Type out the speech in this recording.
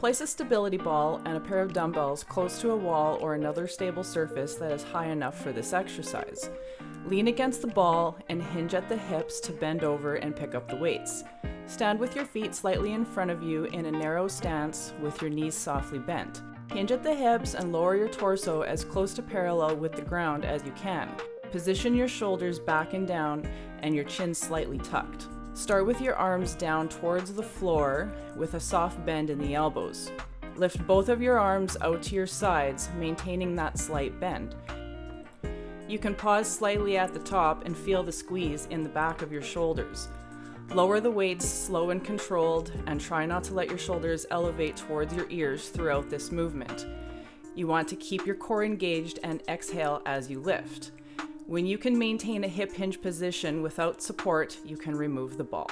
Place a stability ball and a pair of dumbbells close to a wall or another stable surface that is high enough for this exercise. Lean against the ball and hinge at the hips to bend over and pick up the weights. Stand with your feet slightly in front of you in a narrow stance with your knees softly bent. Hinge at the hips and lower your torso as close to parallel with the ground as you can. Position your shoulders back and down and your chin slightly tucked. Start with your arms down towards the floor with a soft bend in the elbows. Lift both of your arms out to your sides, maintaining that slight bend. You can pause slightly at the top and feel the squeeze in the back of your shoulders. Lower the weights slow and controlled, and try not to let your shoulders elevate towards your ears throughout this movement. You want to keep your core engaged and exhale as you lift. When you can maintain a hip hinge position without support, you can remove the ball.